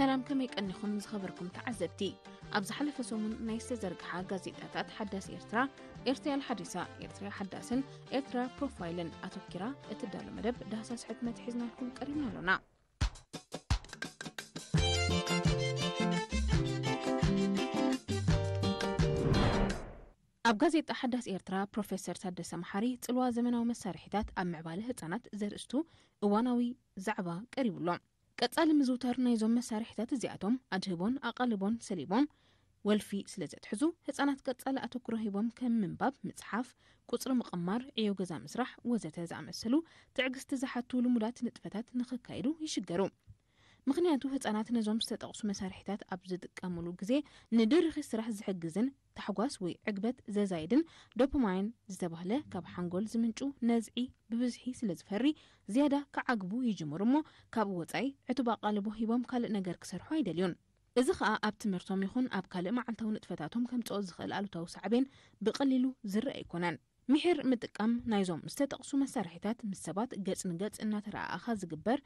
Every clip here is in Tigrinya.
سلام كم يكأنكم زخبركم تعزبتي أبز حلف سومن نايست زرقها غازيتات حداث إرترا الحديثة إرترا حداثن إرترا بروفايلن أتوكرا اتدالو مدب دهساس حتمة حزنا لكم قريبنا لنا أب غازيت حداث إرترا بروفيسور تادس محاري تلوا زمناو مسارحيتات أب معباله هتانات زرستو اواناوي زعبا قريب لهم قصال مزوتر نايزوم مسارحيتات زياتهم أجهبون أقلبون سليبون والفي سلازت حزو هتانات قصال أتوكرو هيبهم كم منباب مصحف قصر مقمار عيو غزا مسرح وزتا زعمسلو تعقست زحاتو لمولات نطفتات نخكايدو يشجرو مخنياتو هتانات نزوم ستقصو مسارحيتات أب ዝጥቀሙሉ ግዜ ንድርኺ ስራሕ ዝሕግዝን ተሕጓስ ወይ ዕግበት ዘዛይድን ዶፓማይን ዝተባህለ ካብ ሓንጎል ዝምንጩ ነዝዒ ብብዝሒ ስለዝፈሪ ዝያዳ ከዓግቡ ይጅምሩ እሞ ካብ ወጻይ ዕቱብ ኣቃልቦ ሂቦም ካልእ ነገር ክሰርሑ ኣይደልዩን እዚ ከዓ ኣብ ትምህርቶም ይኹን ኣብ ካልእ መዓልታዊ ንጥፈታቶም ከምፅኦ ዝኽእል ኣሉታዊ ሳዕቤን ብቐሊሉ ዝርአ ኣይኮነን ምሕር ምጥቃም ናይዞም ዝተጠቕሱ መሳርሒታት ምስ ሰባት ገጽ ንገጽ እናተረኣኣኻ ዝግበር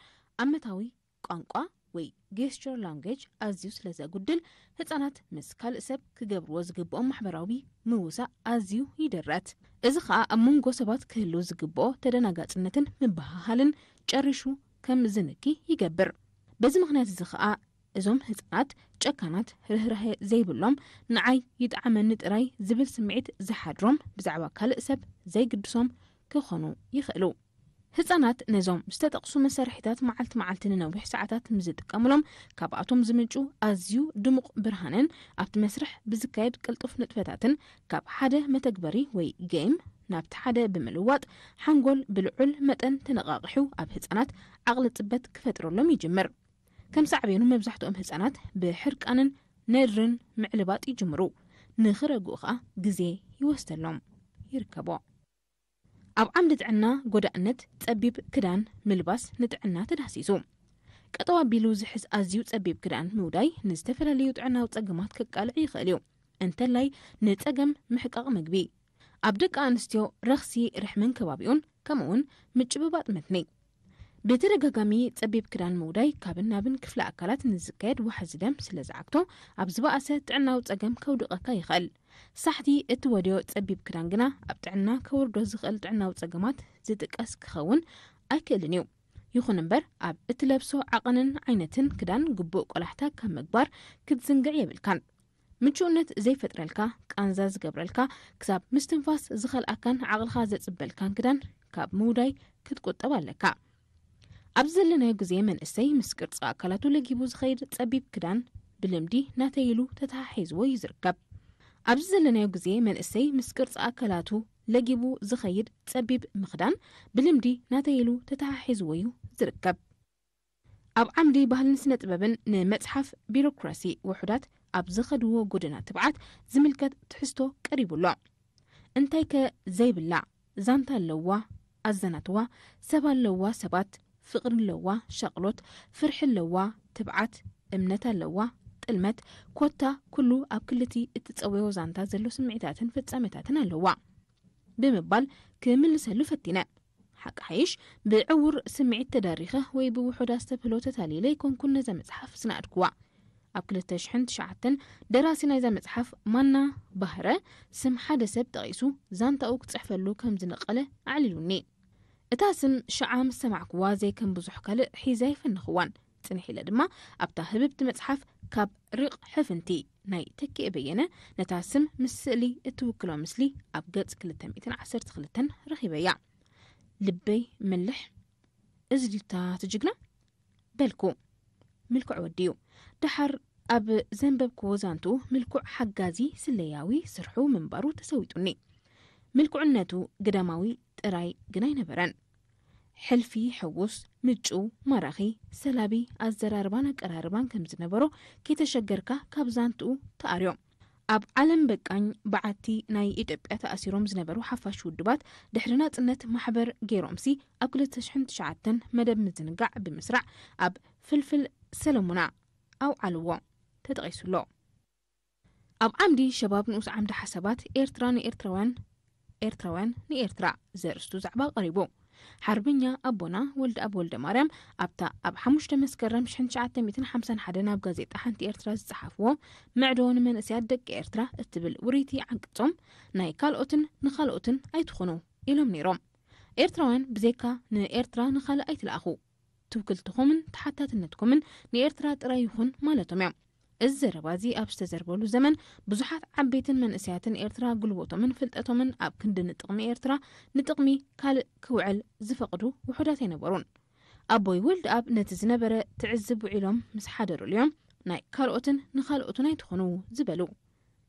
ዓመታዊ ቋንቋ ወይ gesture language ኣዝዩ ስለዘጉድል ህፃናት ምስ ካልእ ሰብ ክገብርዎ ዝግብኦም ማሕበራዊ ምውሳእ ኣዝዩ ይደረት እዚ ከዓ ኣብ መንጎ ሰባት ክህሉ ዝግብኦ ተደናጋፅነትን ምባሃልን ጨሪሹ ከም ዝንኪ ይገብር በዚ ምክንያት እዚ ከዓ እዞም ህፃናት ጨካናት ርህራሄ ዘይብሎም ንዓይ ይጣዕመኒ ጥራይ ዝብል ስምዒት ዝሓድሮም ብዛዕባ ካልእ ሰብ ዘይግድሶም ክኾኑ ይኽእሉ ህፃናት ነዞም ዝተጠቕሱ መሳርሒታት መዓልቲ ንነዊሕ ሰዓታት ምዝጥቀሙሎም ካብኣቶም ዝምንጩ ኣዝዩ ድሙቕ ብርሃንን ኣብቲ መስርሕ ብዝካየድ ቅልጡፍ ንጥፈታትን ካብ ሓደ መተግበሪ ወይ ጌም ናብቲ ሓደ ብምልዋጥ ሓንጎል ብልዑል መጠን ተነቃቂሑ ኣብ ህፃናት ዓቕሊ ፅበት ክፈጥረሎም ይጅምር ከም ሳዕቤኑ መብዛሕትኦም ህፃናት ብሕርቃንን ነድርን ምዕልባጥ ይጅምሩ ንኽረግኡ ከዓ ግዜ ይወስደሎም ይርከቦ ኣብ ዓምዲ ጥዕና ጎዳእነት ፀቢብ ክዳን ምልባስ ንጥዕና ተዳሲሱ ቀጠዋ ቢሉ ዝሕዝ ኣዝዩ ፀቢብ ክዳን ምውዳይ ንዝተፈላለዩ ጥዕናዊ ፀገማት ከቃልዕ ይኽእል እዩ እንተላይ ንፀገም ምሕቃቕ ምግቢ ኣብ ደቂ ኣንስትዮ ረኽሲ ርሕምን ከባቢኡን ከምኡውን ምጭብባጥ መትኒ ብተደጋጋሚ ፀቢብ ክዳን ምውዳይ ካብን ናብን ክፍለ ኣካላት ንዝካየድ ዋሕዚ ደም ስለዝዓግቶ ኣብ ዝበኣሰ ጥዕናዊ ፀገም ከውድቐካ ይኽእል ሳሕቲ እቲ ወድዮ ፀቢብ ክዳን ግና ኣብ ጥዕና ከወርዶ ዝኽእል ጥዕናዊ ፀገማት ዝጥቀስ ክኸውን ኣይክእልን እዩ ይኹን እምበር ኣብ እትለብሶ ዓቐንን ዓይነትን ክዳን ግቡእ ቆላሕታ ካብ ምግባር ክትዝንግዕ የብልካን ምቹእነት ዘይፈጥረልካ ቃንዛ ዝገብረልካ ክሳብ ምስትንፋስ ዝኸልኣካን ዓቕልኻ ዘፅበልካን ክዳን ካብ ምውዳይ ክትቆጠብ ኣለካ ኣብ ዘለናዮ ግዜ መንእሰይ ምስ ቅርፂ ኣካላቱ ለጊቡ ዝኸይድ ፀቢብ ክዳን ብልምዲ ናተይሉ ተተሓሒዝዎ ይዝርከብ ኣብዚ ዘለናዮ ግዜ መንእሰይ ምስ ቅርፂ ኣካላቱ ለጊቡ ዝኸይድ ፀቢብ ምኽዳን ብልምዲ ናተይሉ ተተሓሒዝዎ እዩ ዝርከብ ኣብ ዓምዲ ባህልን ስነ ጥበብን ንመፅሓፍ ቢሮክራሲ ውሑዳት ኣብ ዝኸድዎ ጎደና ትብዓት ዝምልከት ትሕዝቶ ቀሪቡሎ እንታይ ከ ዘይብላ ዛንታ ኣለዋ ኣዘናትዋ ሰብ ኣለዋ ሰባት ፍቅር ኣለዋ ሸቕሎት ፍርሒ ኣለዋ ትብዓት እምነት ኣለዋ ጥልመት ኮታ ኩሉ ኣብ ክልቲ እትፀወዮ ዛንታ ዘሎ ስምዒታትን ፍጻሜታትን ኣለዋ ብምባል ክምልሰሉ ፈቲነ ሓቂ ሓይሽ ብዕውር ስምዒት ተዳሪኸ ወይ ብውሑዳት ዝተፍህሎ ተታሊለ ይኮንኩን ነዛ መፅሓፍ ስናድክዋ ኣብ 2009 ደራሲ ናይዛ መፅሓፍ ማና ባህረ ስም ሓደ ሰብ ጠቒሱ ዛንታኡ ክፅሕፈሉ ከም ዝነቐለ ኣዕሊሉኒ እታ ስም ሸዓ ምስ ሰማዕክዋ ዘይከም ብዙሕ ካልእ ሒዛ ይፈንኽዋን ፅንሕ ኢለ ድማ ኣብታ ህብብቲ መፅሓፍ ካብ ሪቕ ሕፍንቲ ናይ ተኪእ በየነ ነታ ስም ምስ ስእሊ እትውክሎ ምስሊ ኣብ ገጽ 212 ረኺበያ ልበይ መልሕ እዝዲታ ትጅግና በልኩ ምልኩዕ ወዲዩ ድሓር ኣብ ዘንበብክዎ ዛንቱ ምልኩዕ ሓጋዚ ስለያዊ ስርሑ ምንባሩ ተሰዊጡኒ ምልኩዕነቱ ግዳማዊ ጥራይ ግና ይነበረን ሕልፊ ሕውስ ምጩ ማራኺ ሰላቢ ኣዘራርባን ኣቀራርባን ከም ዝነበሮ ከተሸገርካ ካብ ዛንትኡ ተኣርዮም ኣብ ዓለም በቃኝ በዓቲ ናይ ኢትዮጵያ ተኣሲሮም ዝነበሩ ሓፋሽ ውድባት ድሕሪ ናጽነት ማሕበር ገይሮምሲ ኣብ 2009 መደብ ምዝንጋዕ ብምስራዕ ኣብ ፍልፍል ሰለሙና ኣው ዓልዎ ተጠቒሱሎ ኣብ ዓምዲ ሸባብ ንኡስ ዓምዲ ሓሳባት ኤርትራ ንኤርትራውያን ንኤርትራ ዘርእስቱ ዛዕባ ቀሪቡ حربنيا أبونا ولد أب ولد مريم أبتا أب حموشت مسكرم شحن شعات 250 ناب غازيتا حنتي إرترا زصحفوه معدون من أسياد دق إرترا اتبل وريتي عنقتهم ناي كالوتن نخالوتن أيتخنو إلهم نيروم إرتراوان بزيكا نإرترا نخال أيتلأخو توكلتخمن تحتاتنتكمن نإرترا ترايخون مالتهم يوم الزربازي أب استزربولو زمن بزحات عبيتن من أسياتن إرترا قلبوتمن فلتأتمن أب كندن نتقمي إرترا نتقمي كال كوعل زفقدو وحداتين نبرون أبوي ولد أب نتزنبرة تعزب وعلم مسحادرو اليوم ناي كالوتن نخالوتن يتخنو زبلو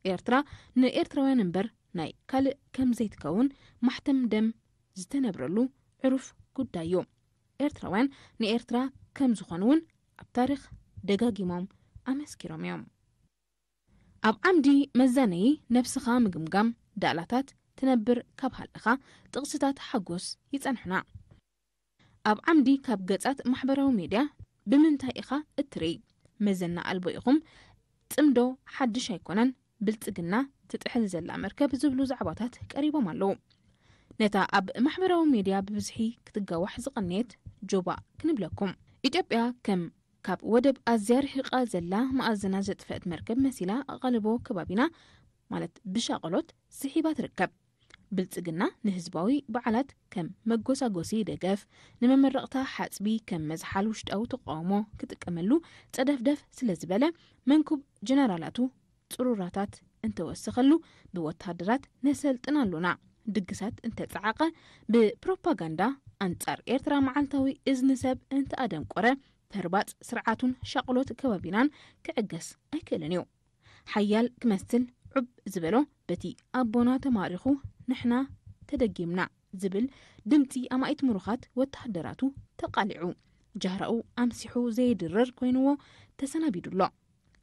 إرترا نإرتراوان نبر ناي كال كم زيت كون محتم دم زتنبرلو عرف قدايو إرتراوان نإرترا كم زخنون أب تاريخ دقاقيموم أمسكيروم يوم أب عمدي مزاني نفسخا مقمقم دالاتات تنبر كاب هالخا تقصتات حقوس يتنحنا أب عمدي كاب قصات محبرو ميديا بمنتهي إخا التري مزنا ألبوئكم تمدو حد شايكونن بلتقنا تتحل زلا مركب زبلو زعباتات قريبا مالو نتا أب محبرو ميديا ببزحي كتقاوح زقنيت جوبا كنبلكم إجابيا كم كاب ودب أزيار حقا زلا مأزنا زتفقت مركب مسيلا غالبو كبابينا مالت بشاقلوت سحيبات ركب بلتقنا نهزباوي بعلات كم مقوسا قوسي دقاف نممرقتا حاسبي كم مزحال وشت أو تقاومو كتكملو تدفدف سلزبالة منكوب جنرالاتو تروراتات انت وسخلو بوتهادرات نسلطنالونا دقسات انت تعاقة ببروباغاندا انتار إرترا معالتاوي إذن سب انت آدم قرى تربات سرعاتون شاقلوت كبابينان كعقس أي كلنيو حيال كمثل عب زبلو بتي أبونا تماريخو نحنا تدقيمنا زبل دمتي أما ايت مروخات وتحدراتو تقالعو جهرأو أمسيحو زي درر كوينوو تسنابيدو الله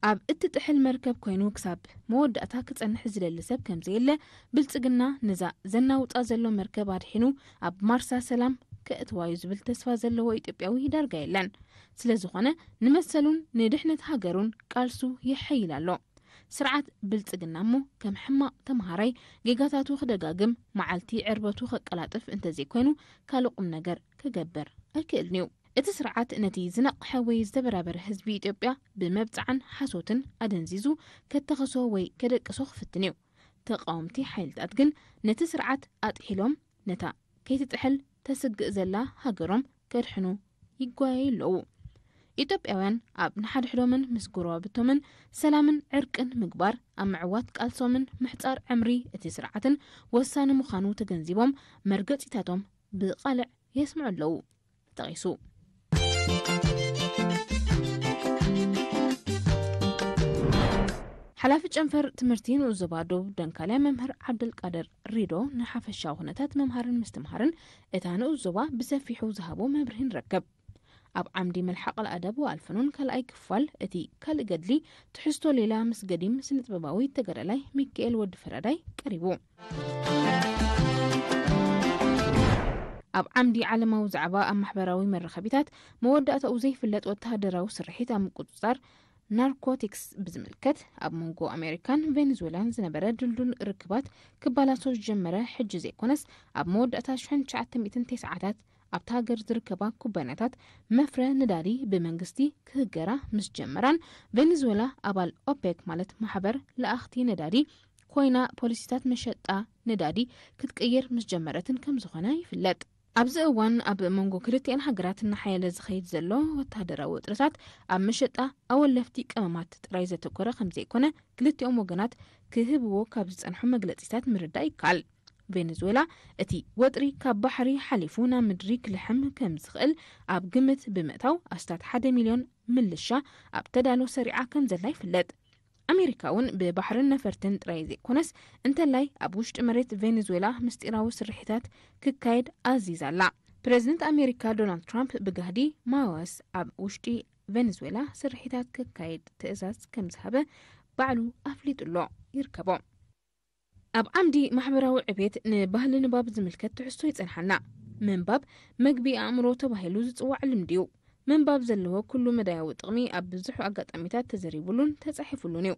أب اتتحل مركب كوينو كساب مود أتاكت أن حزل اللساب كم زيلا بلتقنا نزا زنا وتأزلو مركب عدحينو أب مارسا سلام كأتوايو زبل تسفا زلو إتبعوه دارقا يلان سلازوخانة نمثلون ندحنة هاجرون قالسو يحيلالو سرعات بلتقنا مو كم حما تمهاري جيجاتاتو خدقاقم معالتي عربتو خقلاتف انت زي كوينو كالوقم نجر كجبر الكيلنيو اتسرعات نتي زنق حوي زبرابر حزبي إثيوبيا بمبتعن حسوتن أدنزيزو كتخصو وي كدقسو خفتنيو تقاومتي حيلت أتقن نتسرعات أتحيلوم نتا كي تتحل تسق زلا هاجروم كرحنو يقواي لو إثيوبياوان أب نحد حلومن مسقوروا بتومن سلامن عرقن مقبار أم عوات قالسومن محتار عمري اتسرعاتن وسان مخانو تجنزيبهم مرقت إتاتهم بقالع يسمعوا لو تغيسو حلافة جنفر تمرتين وزبادو دنكالي ممهر عبد القادر ريدو نحاف الشاغنتات ممهرن مستمهرن اتانو الزبا بسفيحو زهابو مبرهن ركب أب عمدي ملحق الأدب والفنون كالأي كفال اتي كالقدلي تحستو ليلا مس قديم سنة بباوي تقرالي ميكيل ود فراداي كريبو أب عمدي علمو زعباء أم محبراوي من رخبيتات مودات أو زي فلت وتهدراو سرحيت أم قدصار ناركوتكس بزملكت أب منغو أمريكان فنزويلان زنبرا دلدل ركبات كبالاسو جمرة حج زي كونس أب مودات شحن شعات 209 أب تاجر زركبا كوباناتات مفرة نداري بمنغستي كهجرة مش جمران فنزويلا أبال أوبك مالت محبر لأختي نداري كوينا بوليسيتات مشتة نداري كتكير مش جمرة كم زخنا يفلت أبز أوان أب منغو كريتين حقرات النحية لزخيد زلو وتهدرا وطرسات أب مشتة أول لفتيك أمامات ترايزة تكورة خمزي كونه كلتي وغنات كهبو كابز أنحو مقلتيسات مرداي كال فنزويلا اتي وطري كاب بحري حليفونا مدريك لحم كم زخل أب قمت بمئتاو أستات 1 مليون ملشة أب تدالو سريعة كم زلاي فلت أمريكاون ببحر نفرتن ترايزي كونس انتلاي أبوشت مريت فنزويلا مستيراو سرحيتات ككايد عزيزة لا بريزيدنت أمريكا دونالد ترامب بقهدي ماوس أب وشتي فنزويلا سرحيتات ككايد تأزاز كمزهبة بعلو أفليت اللو يركبو أب عمدي محبراو عبيت نبهل نباب زملكت تحسو يتنحنا من باب مقبي أمرو تبهلو زتقوى علمديو من باب زلوه كل مدايو تغمي أب بزحو أقات أميتات تزريبولون تزحفولونيو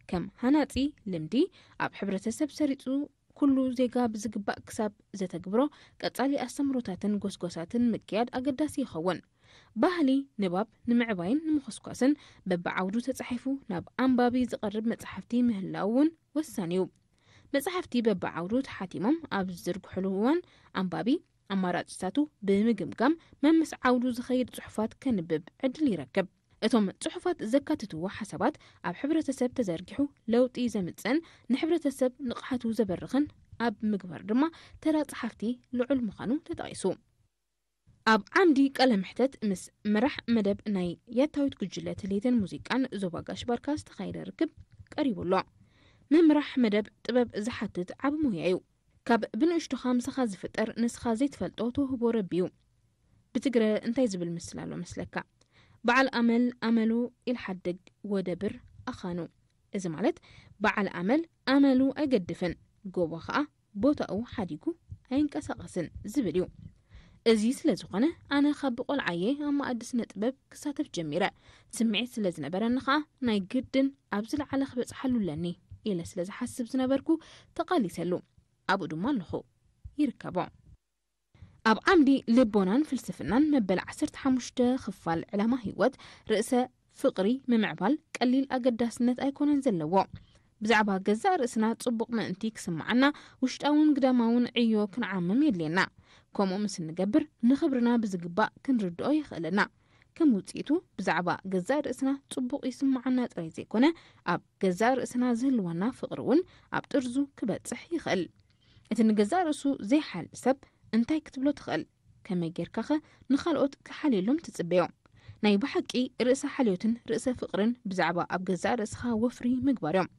كم هناتي لمدي أب حبرة سب سريتو كله زيغا بزقباء كساب زتقبرو قطالي أستمروتاتن غوسغوساتن مكياد أقداسي يخون ባህሊ ንባብ ንምዕባይን ንምخስኳስን በብዓውዱ ተጻሒፉ ናብ ኣንባቢ ዝቐርብ መጽሓፍቲ ምህላውን ወሳኒ እዩ መጽሓፍቲ በብዓውዱ ተሓቲሞም ኣብ ዝርግሕሉ እዋን ኣንባቢ ኣማራጭታቱ ብምግምጋም መምስ ዓውዱ ዝኸይድ ጽሑፋት ከንብብ ዕድል ይረክብ እቶም ጽሑፋት ዘካትትዎ ሓሳባት ኣብ ሕብረተሰብ ተዘርጊሑ ለውጢ ዘምጽን ንሕብረተሰብ ንቕሓቱ ዘበርኽን ኣብ ምግባር ድማ ተራ ጸሓፍቲ ልዑል ምዃኑ ተጠቒሱ ኣብ ዓምዲ ቀለምሕተት ምስ መራሕ መደብ ናይ የታዊት ጉጅለ ትሌትን ሙዚቃን ዞባጋሽ ባርካ ዝተኻይደ ርክብ ቀሪቡሎ መምራሕ መደብ ጥበብ ዝሓትት ዓብ ሞያ እዩ ካብ ብንእሽቶኻ ምሳኻ ዝፍጠር ንስኻ ዘይትፈልጦ ተውህቦ ረቢዩ ብትግረ እንታይ ዝብል ምስላሎ መስለካ በዓል ኣመል ኣመሉ ኢልሓድግ ወደብር ኣኻኑ እዚ ማለት በዓል ኣመል ኣመሉ ኣይገድፍን ጎቦ ኸዓ ቦታኡ ሓዲጉ ኣይንቀሳቐስን ዝብል እዩ እዚ ስለ ዝኾነ ኣነ ካብ ቆልዓየ ኣብ ማኣዲ ስነ ጥበብ ክሳተፍ ጀሚረ ስምዒት ስለ ዝነበረኒ ኸዓ ናይ ግድን ኣብ ዝለዓለ ክበፅሓሉለኒ ኢለ ስለ ዝሓስብ ዝነበርኩ ተቓሊሰሉ ኣብኡ ድማ ኣለኹ ይርከቦ ኣብ ዓምዲ ልቦናን ፍልስፍናን መበል 15 ክፋል ዕላማ ህይወት ርእሰ ፍቕሪ ምምዕባል ቀሊል ኣገዳስነት ኣይኮነን ዘለዎ ብዛዕባ ገዛእ ርእስና ጽቡቕ ምእንቲ ክስማዓና ውሽጣውን ግዳማውን ዕዮ ክንዓምም የድልየና ከምኡ ምስ ንገብር ንኽብርና ብዝግባእ ክንርድኦ ይኽእለና ከም ውፅኢቱ ብዛዕባ ገዛእ ርእስና ጽቡቕ ይስማዓና ጥራይ ዘይኮነ ኣብ ገዛእ ርእስና ዝህልወና ፍቕሪ እውን ኣብ ጥርዙ ክበጽሕ ይኽእል እቲ ንገዛእ ርእሱ ዘይሓል ሰብ እንታይ ክትብሎ ትኽእል ከመይ ጌርካኸ ንኻልኦት ክሓልየሎም ትጽበዮ ናይ ብሓቂ ርእሰ ሓልዮትን ርእሰ ፍቕርን ብዛዕባ ኣብ ገዛእ ርእስኻ ወፍሪ ምግባር እዮም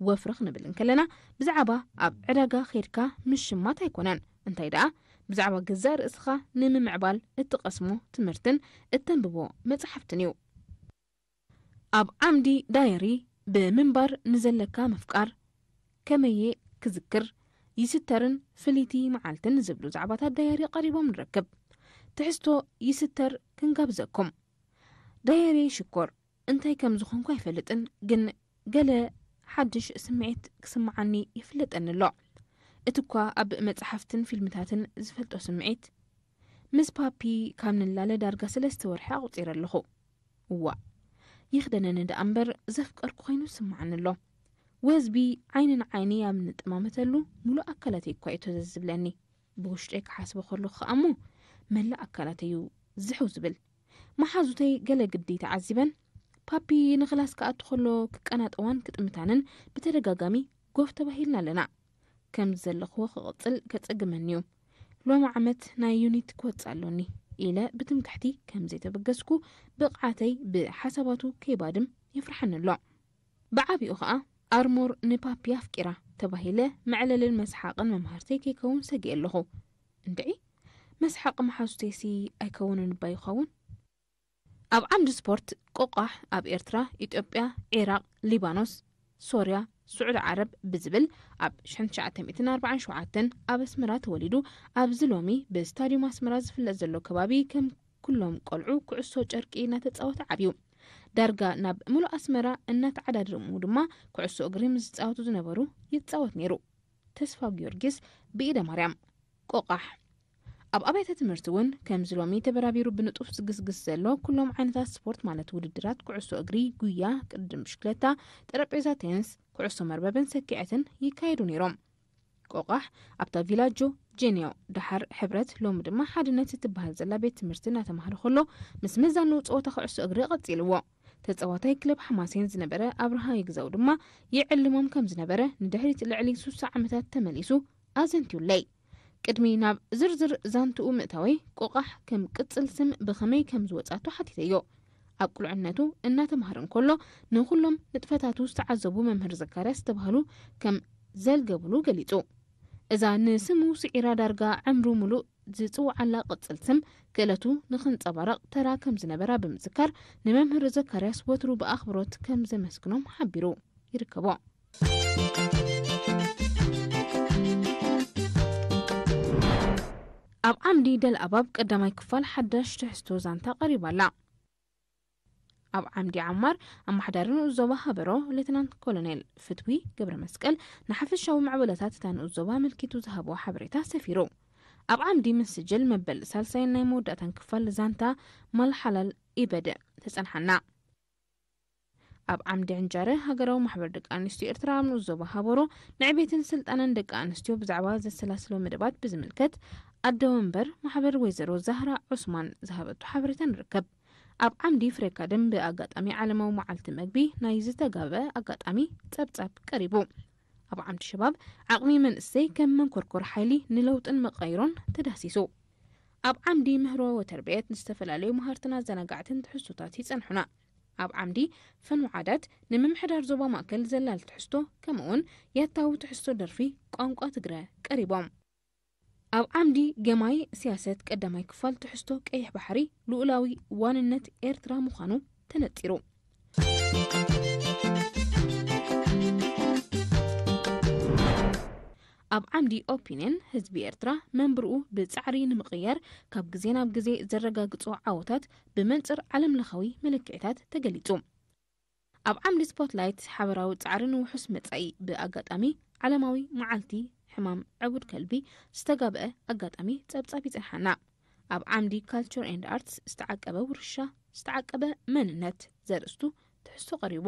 ወፍሪ ክንብል እንከለና ብዛዕባ ኣብ ዕዳጋ ኸይድካ ምሽማት ኣይኮነን እንታይ ደኣ ብዛዕባ ገዛእ ርእስኻ ንምምዕባል እትቐስሞ ትምህርትን እተንብቦ መጽሓፍትን እዩ ኣብ ዓምዲ ዳየሪ ብምንባር ንዘለካ ምፍቃር ከመየ ክዝክር ይስተርን ፍሊቲ መዓልትን ዝብሉ ዛዕባታት ዳየሪ ቀሪቦም ንረክብ ትሕዝቶ ይስተር ክንጋብዘኩም ዳየሪ ሽኮር እንታይ ከም ዝኾንኩ ኣይፈልጥን ግን ገለ ሓድሽ ስምዒት ክስማዓኒ ይፍለጠኒ ኣሎ እትኳ ኣብ መጽሓፍትን ፊልምታትን ዝፈልጦ ስምዒት ምስ ፓፒ ካብ ንላለ ዳርጋ 3 ወርሒ ኣቁፂረ ኣለኹ እዋ ይኽደነኒ ዳ እምበር ዘፍቀርኩ ኮይኑ ስማዓኒ ኣሎ ወዝቢ ዓይንን ዓይኒ ኣብ ንጥማመተሉ ሙሉእ ኣካላተይ እኳ እዩ ተዘዝብለኒ ብውሽጠይ ክሓስቦ ከለኹ ከዓ እሞ መላእ ኣካላተይ እዩ ዝሕው ዝብል መሓዙተይ ገለ ግዲ ተዓዚበን ፓፒ ንኽላስ ከኣቱ ከሎ ክቀናጠዋን ክጥምታንን ብተደጋጋሚ ጎፍ ተባሂልና ኣለና ከም ዘለኽዎ ክቕፅል ከጸግመኒ እዩ ሎሚ ዓመት ናይ ዩኒት ክወፅእ ኣሎኒ ኢለ ብትምክሕቲ ከም ዘይተበገስኩ ብቕዓተይ ብሓሳባቱ ከይባድም ይፍርሐኒ ኣሎ ብዓብኡ ከዓ ኣርሞር ንፓፒ ኣፍቂራ ተባሂለ መዕለልን መስሓቕን መምሃርተይ ከይከውን ሰጊእ ኣለኹ እንድዒ መስሓቕ መሓዙተይሲ ኣይከውንን ባ ይኸውን ኣብ ዓምዲ ስፖርት ቆቋሕ ኣብ ኤርትራ ኢትዮጵያ ኢራቅ ሊባኖስ ሶርያ سعود عرب بزبل أب 1947 أب اسمرا توليدو أب زلومي بستاديوم اسمرا زفل زلو كبابي كم كلهم قلعو كعسو جركي نتتصاوت عبيو دارغا ناب ملو اسمرا انات عدد رمو دما كعسو اقريم زتصاوتو زنبرو يتصاوت نيرو تسفا جيورجيس بإيدا مريم قوقح أب أبيت تمرتون كم زلومي تبرابيرو بنطوف زقزقز زلو كلهم عينتا سبورت مالت وددرات كعسو اقري قويا قدم بشكلتا ترابيزا تنس كعسو مربابن سكيعتن يكايدو نيروم قوقح أبتا فيلاجو جينيو دحر حبرت لوم دما حادنات تبهل زلا بيت تمرتنا تمهر خلو مس مزانو تصوتا كعسو اقري قصيلو تتصواتاي كلب حماسين زنبره أبرها يقزاو دما يعلمهم كم زنبره ندحريت العلي سوسع عمتات تمليسو أزنتيو لي قدمي ناب زرزر زانتو مئتاوي قوقح كم قصل سم بخمي كم زوصاتو حتيتيو أقول عناتو إنها تمهرن كله نخلهم نتفتاتو استعذبو ممهر زكاريس تبهلو كم زل قبلو قليتو إذا نسمو سعيرا دارقا عمرو ملو زيتو على قصل سم قلتو نخنط أبارق ترا كم زنبرا بمذكر نممهر زكاريس وترو بأخبروت كم زمسكنهم حبيرو يركبو أب عمدي دل أباب قدامي كفال حدش تحستو زانتا قريبا لا ኣብ ዓምዲ ዓማር ኣማሕዳርን ዞባ ሃበሮ ሌተናንት ኮሎኔል ፍትዊ ገብረ መስቀል ንሓፈሻዊ ማዕበለታት እታን ዞባ መልኪቱ ዝሃቦ ሓበሬታ ሰፊሩ ኣብ ዓምዲ መስጅል መበል ሳልሳይን ናይ መወዳእታን ክፋል ዛንታ ማልሓላል ይበደ ተጸንሓና ኣብ ዓምዲ ዕንጃረ ሃገራዊ ማሕበር ደቂ ኣንስትዮ ኤርትራ ኣብ ዞባ ሃበሮ ንዕቤትን ስልጣነን ደቂ ኣንስትዮ ብዛዕባ ዘሰላስሎ መደባት ብዝምልከት ኣደ ወንበር ማሕበር ወይዘሮ ዛህራ ዑስማን ዝሃበቱ ሓበሬታ ንርከብ ኣብ ዓምዲ ፍሬካደም ብኣጋጣሚ ዓለማዊ መዓልቲ መግቢ ናይ ዝተጋብአ ኣጋጣሚ ጸብጻብ ቀሪቡ ኣብ ዓምዲ ሸባብ ዓቕሚ መንእሰይ ከም መንኮርኮር ሓይሊ ንለውጥን መቐይሮን ተዳሲሱ ኣብ ዓምዲ ምህሮ ወተርቤት ንዝተፈላለዩ መሃርትና ዘናጋዕትን ትሕዝቶታት ይጸንሑና ኣብ ዓምዲ ፈንዋዓዳት ንምምሕዳር ዞባ ማእከል ዘላል ትሕዝቶ ከምኡውን ያታዊ ትሕዝቶ ደርፊ ቋንቋ ትግረ ቀሪቦም ኣብ ዓምዲ ገማይ ስያሰት ቀዳማይ ክፋል ትሕዝቶ ቀይሕ ባሕሪ ልኡላዊ ዋንነት ኤርትራ ምዃኑ ተነጢሩ ኣብ ዓምዲ ኦፒንየን ህዝቢ ኤርትራ መንብርኡ ብጻዕሪ ንምቕያር ካብ ግዜ ናብ ግዜ ዘረጋግጹ ዓወታት ብመንጽር ዓለምለኻዊ መለክዕታት ተገሊጹ ኣብ ዓምዲ ስፖትላይት ሓበራዊ ጻዕርን ውሑስ መጻኢ ብኣጋጣሚ ዓለማዊ መዓልቲ ሕማም ዕቡድ ከልቢ ዝተጋብአ ኣጋጣሚ ጸብጻብ ይጽንሓና ኣብ ዓምዲ ካልቸር ኤንድ ኣርትስ ዝተዓቀበ ውርሻ ዝተዓቀበ መንነት ዘርእስቱ ትሕዝቶ ቀሪቡ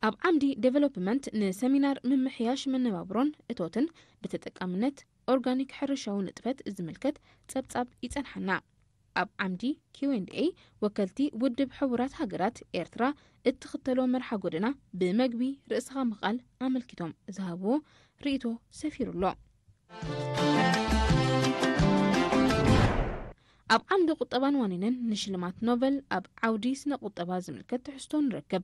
ኣብ ዓምዲ ዴቨሎፕመንት ንሰሚናር ምምሕያሽ መነባብሮን እቶትን ብተጠቃምነት ኦርጋኒክ ሕርሻዊ ንጥፈት ዝምልከት ጸብጻብ ይጸንሓና ኣብ ዓምዲ Q&A ወከልቲ ውድብ ሕቡራት ሃገራት ኤርትራ እትኽተሎ መርሓ ጎደና ብመግቢ ርእስኻ መቓል ኣመልኪቶም ዝሃብዎ ርእቶ ሰፊሩሎ ኣብ ዓምዲ ቁጠባን ዋኒንን ንሽልማት ኖቨል ኣብ ዓውዲ ስነ ቁጠባ ዝምልከት ትሕዝቶ ንረክብ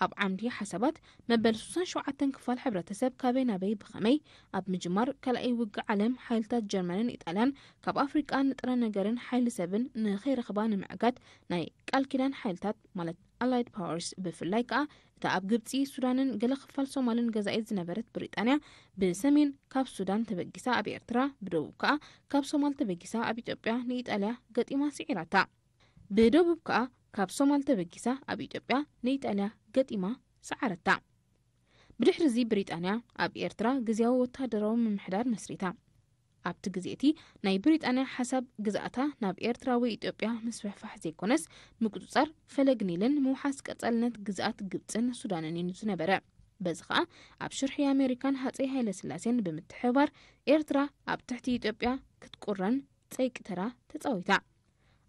ኣብ ዓምዲ ሓሳባት መበል 67 ክፋል ሕብረተሰብ ካበይ ናበይ ብኸመይ ኣብ ምጅማር ካልኣይ ውግእ ዓለም ሓይልታት ጀርመንን ኢጣልያን ካብ ኣፍሪቃ ንጥረ ነገርን ሓይሊ ሰብን ንኸይረኽባ ንምዕጋድ ናይ ቃል ኪዳን ሓይልታት ማለት ኣላይድ ፓወርስ ብፍላይ ከዓ እታ ኣብ ግብፂ ሱዳንን ገለ ክፋል ሶማልን ገዛኢት ዝነበረት ብሪጣንያ ብሰሜን ካብ ሱዳን ተበጊሳ ኣብ ኤርትራ ብደቡብ ከዓ ካብ ሶማል ተበጊሳ ኣብ ኢትዮጵያ ንኢጣልያ ገጢማ ስዒራታ ብደቡብ ከዓ ካብ ሶማል ተበጊሳ ኣብ ኢትዮጵያ ንኢጣልያ ገጢማ ሰዓረታ ብድሕሪዚ ብሪጣንያ ኣብ ኤርትራ ግዝያዊ ወታደራዊ ምምሕዳር መስሪታ ኣብቲ ግዜቲ ናይ ብሪጣንያ ሓሳብ ግዛእታ ናብ ኤርትራ ወይ ኢትዮጵያ ምስፍሕፋሕ ዘይኮነስ ምቁፅጻር ፈለግኒልን ምውሓስ ቀጻልነት ግዛኣት ግብፅን ሱዳንን እዩ ዝነበረ በዚ ከዓ ኣብ ሽርሒ ኣሜሪካን ሃፀይ ሃይለ ስላሴን ብምትሕባር ኤርትራ ኣብ ትሕቲ ኢትዮጵያ ክትቁረን ፀይቅተራ ተፃዊታ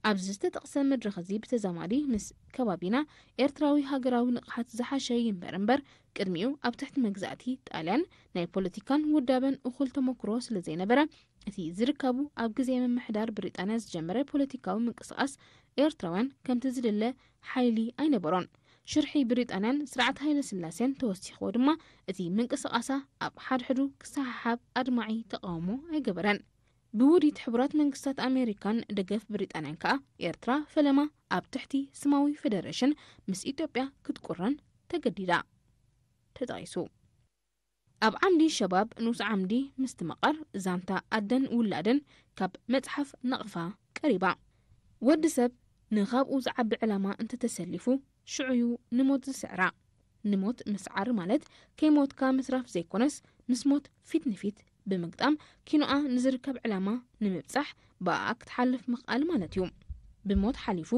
ኣብዚ ዝተጠቕሰ መድረኽ እዚ ብተዛማዲ ምስ ከባቢና ኤርትራዊ ሃገራዊ ንቕሓት ዝሓሸ እምበር ቅድሚኡ ኣብ ትሕቲ መግዛእቲ ጣልያን ናይ ፖለቲካን ውዳበን እኹል ተመክሮ ስለ ዘይነበረ እቲ ዝርከቡ ኣብ ግዜ ምምሕዳር ብሪጣንያ ዝጀመረ ፖለቲካዊ ምንቅስቓስ ኤርትራውያን ከምቲ ዝድለ ሓይሊ ኣይነበሮን ሽርሒ ብሪጣንያን ስርዓት ሃይለ ስላሴን ተወሲኽዎ ድማ እቲ ምንቅስቓሳ ኣብ ሓድሕዱ ክሰሓሓብ ኣድማዒ ተቃውሞ ኣይገበረን ብውዲት ሕቡራት መንግስታት ኣሜሪካን ደገፍ ብሪጣንያን ከዓ ኤርትራ ፈለማ ኣብ ትሕቲ ስማዊ ፌደሬሽን ምስ ኢትዮጵያ ክትቁረን ተገዲዳ ተጠቂሱ ኣብ ዓምዲ ሸባብ ንኡስ ዓምዲ ምስትመቐር ዛንታ ኣደን ውላደን ካብ መጽሓፍ ነቕፋ ቀሪባ ወዲ ሰብ ንኻብኡ ዝዓቢ ዕላማ እንተተሰሊፉ ሽዑዩ ንሞት ዝስዕራ ንሞት ምስዓር ማለት ከይሞትካ ምስራፍ ዘይኮነስ ምስ ሞት ፊት ንፊት ብምግጣም ኪኖኣ ንዝርከብ ዕላማ ንምብጻሕ ብኣ ክትሓልፍ ምኽኣል ማለት እዩ ብሞት ሓሊፉ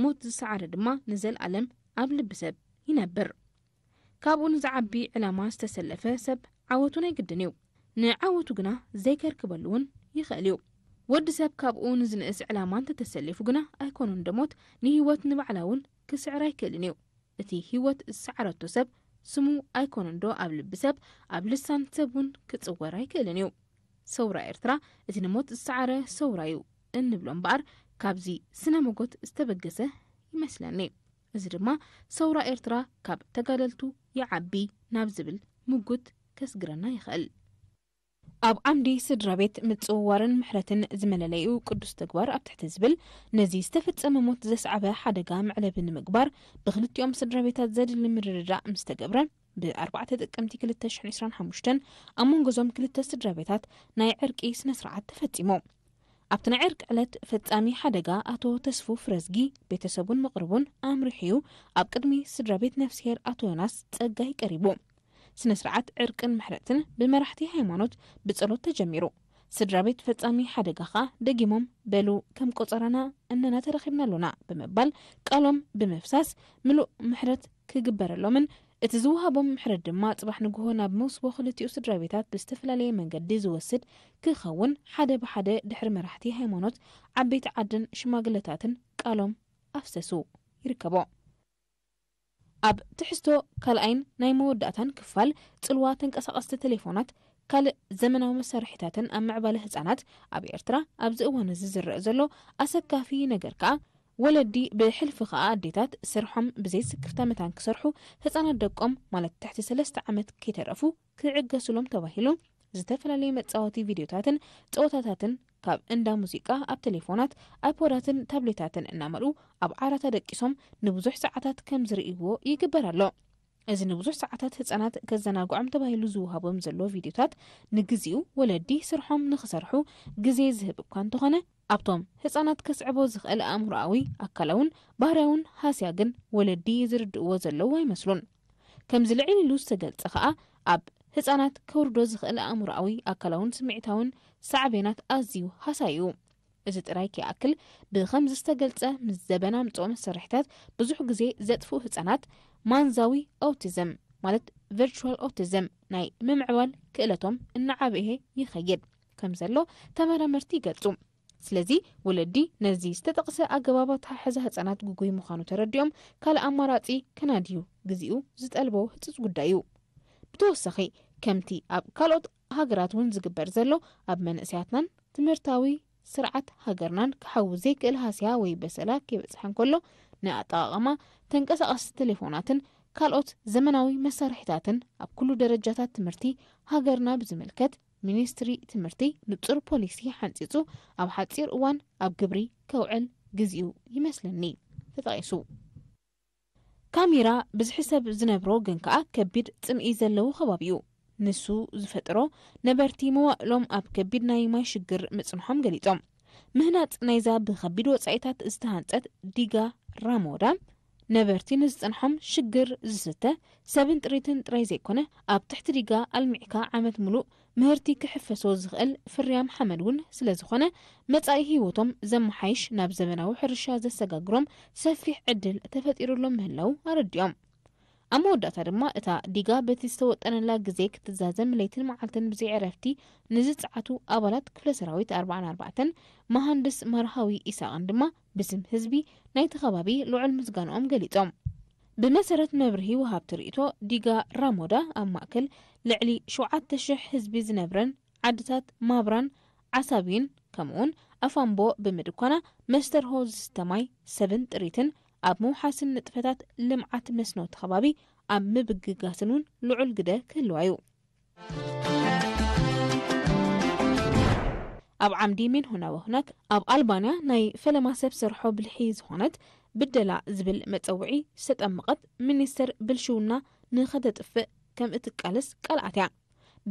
ሞት ዝሰዓረ ድማ ንዘለኣለም ኣብ ልቢ ሰብ ይነብር ካብኡ ንዝዓቢ ዕላማ ዝተሰለፈ ሰብ ዓወቱ ኣይግድን እዩ ንዓወቱ ግና ዘይከርክበሉ እውን ይኽእል እዩ ወዲ ሰብ ካብኡ ንዝንእስ ዕላማ እንተተሰሊፉ ግና ኣይኮኑን ደሞት ንህይወት ንባዕላ እውን ክስዕር ኣይክእልን እዩ እቲ ህይወት ዝሰዓረቶ ሰብ ስሙ ኣይኮነን ዶ ኣብ ልቢ ሰብ ኣብ ልሳን ሰብ እውን ክጽወር ኣይክእልን እዩ ሰውራ ኤርትራ እቲ ንሞት ዝሰዓረ ሰውራ እዩ እንብሎ እምበኣር ካብዚ ስነ መጎት ዝተበገሰ ይመስለኒ እዚ ድማ ሰውራ ኤርትራ ካብ ተጋደልቱ ይዓቢ ናብ ዝብል ምጉት ከስግረና ይኽእል ኣብ ዓምዲ ስድራ ቤት ምጽዋርን ምሕረትን ዝመለለዩ ቅዱስ ተግባር ኣብ ትሕቲ ዝብል ነዚ ዝተፈጸመ ሞት ዘስዓበ ሓደጋ መዕለቢ ንምግባር ብክልቲኦም ስድራ ቤታት ዘድሊ ምርድዳእ ምስ ተገብረ ብ4 ጥቅምቲ 2025 ኣብ መንጎዞም ክልተ ስድራ ቤታት ናይ ዕርቂ ስነ ስርዓት ተፈጺሙ ኣብቲ ናይ ዕርቂ ዕለት ፈጻሚ ሓደጋ ኣቶ ተስፉ ፍረዝጊ ቤተሰቡን መቕርቡን ኣምሪሕዩ ኣብ ቅድሚ ስድራ ቤት ነፍስሄር ኣቶ ዮናስ ጸጋይ ቀሪቡ ስነ ስርዓት ዕርቅን ምሕረትን ብመራሕቲ ሃይማኖት ብጸሎት ተጀሚሩ ስድራ ቤት ፈጻሚ ሓደጋ ኸ ደጊሞም በሉ ከም ቆጸረና እነና ተረኺብና ኣሎና ብምባል ቃሎም ብምፍሳስ ምሉእ ምሕረት ክግበረሎምን እቲ ዝውሃቦም ምሕረት ድማ ጽባሕ ንግሆ ናብ መውስቦ ክልቲኡ ስድራ ቤታት ብዝተፈላለየ መንገዲ ዝወስድ ክኸውን ሓደ ብሓደ ድሕሪ መራሕቲ ሃይማኖት ዓበይቲ ዓድን ሽማግለታትን ቃሎም ኣፍሰሱ ይርከቦ ኣብ ትሕዝቶ ካልኣይን ናይ መወዳእታን ክፋል ጽልዋ ተንቀሳቐስቲ ቴሌፎናት ካልእ ዘመናዊ መሳርሒታትን ኣብ ምዕባለ ህጻናት ኣብ ኤርትራ ኣብዚ እዋን እዚ ዝርአ ዘሎ ኣሰካፊ ነገር ከዓ ወለዲ ብሕልፊ ከዓ ኣዴታት ስርሖም ብዘይ ስክፍታ መታን ክሰርሑ ህጻናት ደቆም ማለት ትሕቲ 3 ዓመት ከይተረፉ ክዕገሱሎም ተባሂሉ ዝተፈላለዩ መጻወቲ ቪድዮታትን ጸወታታትን ካብ እንዳ ሙዚቃ ኣብ ቴሌፎናት ኣይፖዳትን ታብሌታትን እናመልኡ ኣብ ዓራታ ደቂሶም ንብዙሕ ሰዓታት ከም ዝርእይዎ ይግበር ኣሎ እዚ ንብዙሕ ሰዓታት ህጻናት ከዘናግዖም ተባሂሉ ዝውሃቦም ዘሎ ቪድዮታት ንግዚኡ ወለዲ ስርሖም ንኽሰርሑ ግዜ ዝህብ እኳ እንተኾነ ኣብቶም ህጻናት ከስዕቦ ዝኽእል ኣእምሮኣዊ ኣካላውን ባህርያውን ሃስያግን ወለዲ ዝርድእዎ ዘለዉ ኣይመስሉን ከም ዝልዕል ኢሉ ዝተገልጸ ከዓ ኣብ ህጻናት ከውርዶ ዝኽእል ኣእምሮኣዊ ኣካላውን ስምዒታውን ሳዕቤናት ኣዝዩ ሃሳዩ እዚ ጥራይ ከኣክል ብኸምዚ ዝተገልጸ ምስ ዘበና ምጽኦ መሳርሒታት ብዙሕ ግዜ ዘጥፍኡ ህጻናት ማንዛዊ ኦቲዝም ማለት ቨርቹዋል ኦቲዝም ናይ ምምዕባል ክእለቶም እናዓበየ ይኸይድ ከም ዘሎ ተመራመርቲ ይገልጹ ስለዚ ወለዲ ነዚ ዝተጠቕሰ ኣገባባት ሓዛ ህጻናት ጉጉይ ምዃኑ ተረዲኦም ካልእ ኣማራጺ ከናድዩ ግዚኡ ዝጠልቦ ህጽጽ ጉዳዩ ብተወሳኺ ከምቲ ኣብ ካልኦት ሃገራት እውን ዝግበር ዘሎ ኣብ መንእስያትናን ትምህርታዊ ስርዓት ሃገርናን ክሓውዝ ዘይክእል ሃስያ ወይ በሰላ ከይበጽሐን ከሎ ንኣጠቓቕማ ተንቀሳቐስቲ ቴሌፎናትን ካልኦት ዘመናዊ መሳርሒታትን ኣብ ኩሉ ደረጃታት ትምህርቲ ሃገርና ብዝምልከት ሚኒስትሪ ትምህርቲ ንጹር ፖሊሲ ሓንጺጹ ኣብ ሓጺር እዋን ኣብ ግብሪ ከውዕል ግዚኡ ይመስለኒ ተጠቒሱ ካሜራ ብዝሕሰብ ዝነብሮ ግን ከዓ ከቢድ ጽምኢ ዘለዎ ከባቢኡ ንሱ ዝፈጥሮ ነበርቲ መዋእሎም ኣብ ከቢድ ናይ ማይ ሽግር ምጽንሖም ገሊጾም ምህናጽ ናይዛ ብከቢድ ወጻኢታት ዝተሃንጸት ዲጋ ራሞዳ ነበርቲ ንዝጸንሖም ሽግር ዝስተ ሰብን ጥሪትን ጥራይ ዘይኮነ ኣብ ትሕቲ ዲጋ ኣልሚዕካ ዓመት ሙሉእ ምህርቲ ክሕፈሶ ዝኽእል ፍርያም ሓመድ እውን ስለ ዝኾነ መጻኢ ህይወቶም ዘመሓይሽ ናብ ዘመናዊ ሕርሻ ዘሰጋግሮም ሰፊሕ ዕድል ተፈጢሩሎም ምህላው ኣረዲኦም ኣብ መወዳእታ ድማ እታ ዲጋ በቲ ዝተወጠነላ ግዜ ክትዛዘም ለይትን መዓልትን ብዘይ ዕረፍቲ ንዝፀዓቱ ኣባላት ክፍለ ሰራዊት 44 መሃንድስ መርሃዊ ኢሳቅን ድማ ብስም ህዝቢ ናይቲ ከባቢ ልዑል ምስጋንኦም ገሊጾም ብመሰረት መብርሂ ወሃብ ትርኢቶ ዲጋ ራሞዳ ኣብ ማእከል ልዕሊ 7,000 ህዝቢ ዝነብረን ዓድታት ማብራን ዓሳቢን ከምኡን ኣፋንቦ ብምድኳና መስተርሆ ዝተማይ ሰብን ጥሪትን ኣብ መውሓስን ንጥፈታት ልምዓት መስኖ ተኸባቢ ኣብ ምብግጋስን እውን ልዑል ግደ ክህልዋዩ ኣብ ዓምዲ ምን ሁና ወህናክ ኣብ ኣልባንያ ናይ ፈለማ ሰብ ሰርሖ ብልሒ ዝኾነት ብደላ ዝብል መፀውዒ ዝተጠመቐት ሚኒስተር ብልሽውና ንኸተጥፍእ ከም እትቃለስ ቃልኣትያ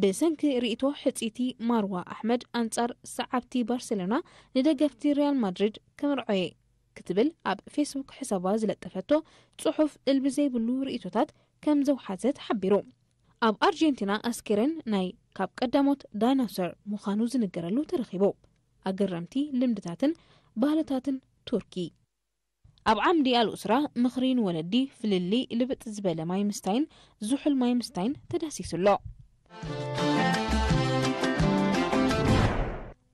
ብሰንኪ ርእቶ ሕፂቲ ማርዋ ኣሕመድ ኣንጻር ሰዓብቲ ባርሴሎና ንደገፍቲ ሪያል ማድሪድ ከምርዖየ ክትብል ኣብ ፌስቡክ ሕሳባ ዝለጠፈቶ ጽሑፍ እልቢ ዘይብሉ ርእቶታት ከም ዘውሓዘት ሓቢሩ ኣብ ኣርጀንቲና ኣስኬረን ናይ ካብ ቀዳሞት ዳይኖሰር ምዃኑ ዝንገረሉ ተረኺቡ ኣገረምቲ ልምድታትን ባህልታትን ቱርኪ ኣብ ዓምዲ ኣልኡስራ ምኽሪን ወለዲ ፍልሊ ልብጥ ዝበለ ማይ ምስታይን ዙሑል ማይ ምስታይን ተዳሲሱሎ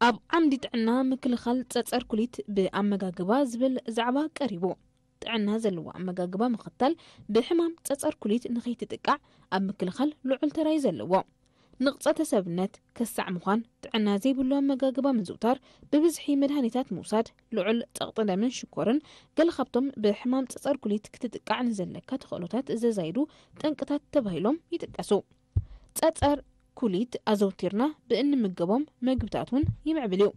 ኣብ ዓምዲ ጥዕና ምክልኻል ጸጸር ኩሊት ብኣመጋግባ ዝብል ዛዕባ ቀሪቡ ጥዕና ዘለዎ ኣመጋግባ ምኽታል ብሕማም ጸጸር ኩሊት ንኸይትጥቃዕ ኣብ ምክልኻል ልዑል ተራይ ዘለዎ ንቕጸተ ሰብነት ከሳዕ ምዃን ጥዕና ዘይብሉ ኣመጋግባ ምዝውታር ብብዝሒ መድሃኒታት ምውሳድ ልዑል ጸቕጢ ደምን ሽኮርን ገለ ካብቶም ብሕማም ጸጸር ኩሊት ክትጥቃዕ ንዘለካ ተኽእሎታት ዘዛይዱ ጠንቅታት ተባሂሎም ይጥቀሱ ጸጸር ኩሊት ኣዘውቲርና ብእንምገቦም መግብታትን ይምዕብል እዩ